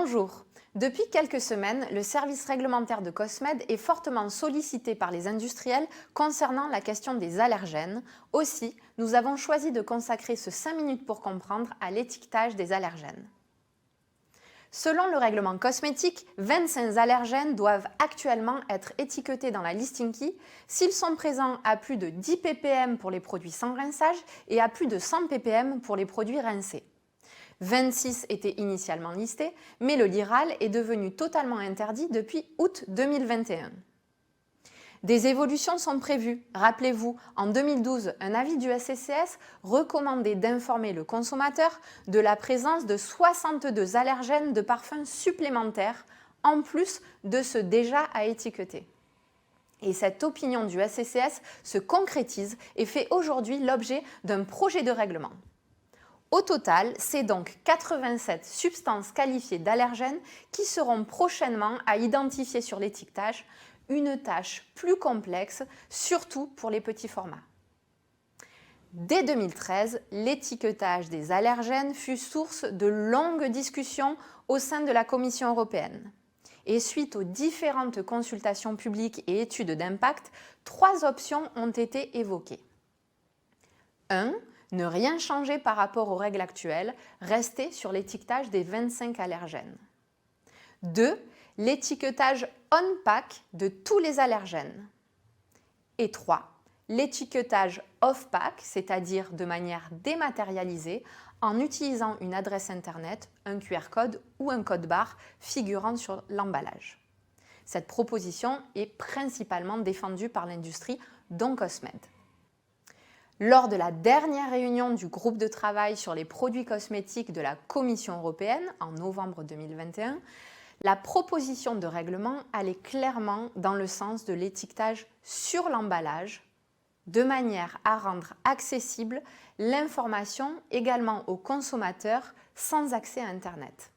Bonjour. Depuis quelques semaines, le service réglementaire de Cosmed est fortement sollicité par les industriels concernant la question des allergènes. Aussi, nous avons choisi de consacrer ce 5 minutes pour comprendre à l'étiquetage des allergènes. Selon le règlement cosmétique, 25 allergènes doivent actuellement être étiquetés dans la listing key s'ils sont présents à plus de 10 ppm pour les produits sans rinçage et à plus de 100 ppm pour les produits rincés. 26 étaient initialement listés, mais le liral est devenu totalement interdit depuis août 2021. Des évolutions sont prévues. Rappelez-vous, en 2012, un avis du SCCS recommandait d'informer le consommateur de la présence de 62 allergènes de parfums supplémentaires, en plus de ceux déjà à étiqueter. Et cette opinion du SCCS se concrétise et fait aujourd'hui l'objet d'un projet de règlement. Au total, c'est donc 87 substances qualifiées d'allergènes qui seront prochainement à identifier sur l'étiquetage, une tâche plus complexe, surtout pour les petits formats. Dès 2013, l'étiquetage des allergènes fut source de longues discussions au sein de la Commission européenne. Et suite aux différentes consultations publiques et études d'impact, 3 options ont été évoquées. 1. Ne rien changer par rapport aux règles actuelles, rester sur l'étiquetage des 25 allergènes. 2. L'étiquetage on-pack de tous les allergènes. Et 3. L'étiquetage off-pack, c'est-à-dire de manière dématérialisée, en utilisant une adresse internet, un QR code ou un code barre figurant sur l'emballage. Cette proposition est principalement défendue par l'industrie, dont Cosmed. Lors de la dernière réunion du groupe de travail sur les produits cosmétiques de la Commission européenne en novembre 2021, la proposition de règlement allait clairement dans le sens de l'étiquetage sur l'emballage, de manière à rendre accessible l'information également aux consommateurs sans accès à Internet.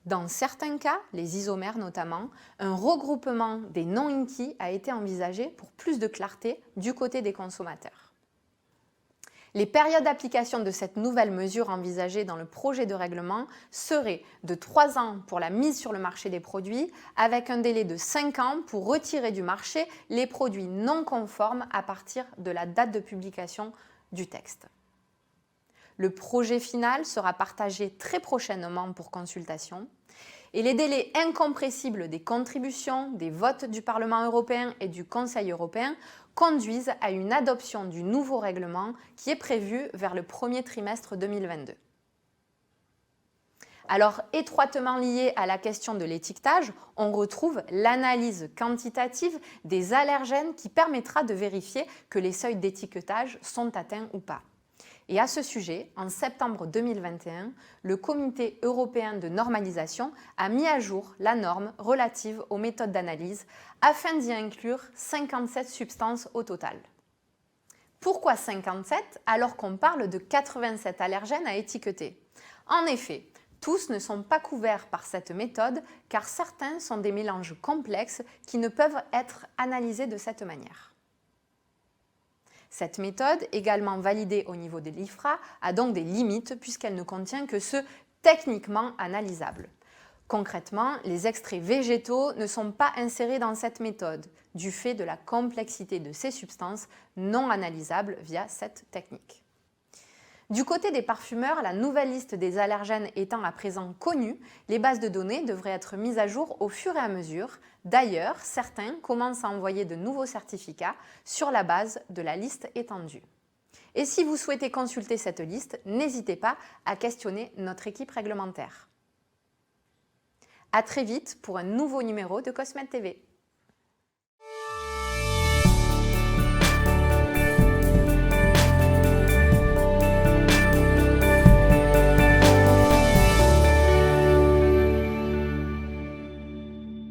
Dans certains cas, les isomères notamment, un regroupement des non-inky a été envisagé pour plus de clarté du côté des consommateurs. Les périodes d'application de cette nouvelle mesure envisagée dans le projet de règlement seraient de 3 ans pour la mise sur le marché des produits, avec un délai de 5 ans pour retirer du marché les produits non conformes à partir de la date de publication du texte. Le projet final sera partagé très prochainement pour consultation et les délais incompressibles des contributions, des votes du Parlement européen et du Conseil européen conduisent à une adoption du nouveau règlement qui est prévu vers le premier trimestre 2022. Alors, étroitement lié à la question de l'étiquetage, on retrouve l'analyse quantitative des allergènes qui permettra de vérifier que les seuils d'étiquetage sont atteints ou pas. Et à ce sujet, en septembre 2021, le Comité européen de normalisation a mis à jour la norme relative aux méthodes d'analyse afin d'y inclure 57 substances au total. Pourquoi 57 alors qu'on parle de 87 allergènes à étiqueter? En effet, tous ne sont pas couverts par cette méthode car certains sont des mélanges complexes qui ne peuvent être analysés de cette manière. Cette méthode, également validée au niveau de l'IFRA, a donc des limites puisqu'elle ne contient que ceux techniquement analysables. Concrètement, les extraits végétaux ne sont pas insérés dans cette méthode, du fait de la complexité de ces substances non analysables via cette technique. Du côté des parfumeurs, la nouvelle liste des allergènes étant à présent connue, les bases de données devraient être mises à jour au fur et à mesure. D'ailleurs, certains commencent à envoyer de nouveaux certificats sur la base de la liste étendue. Et si vous souhaitez consulter cette liste, n'hésitez pas à questionner notre équipe réglementaire. À très vite pour un nouveau numéro de Cosmed TV.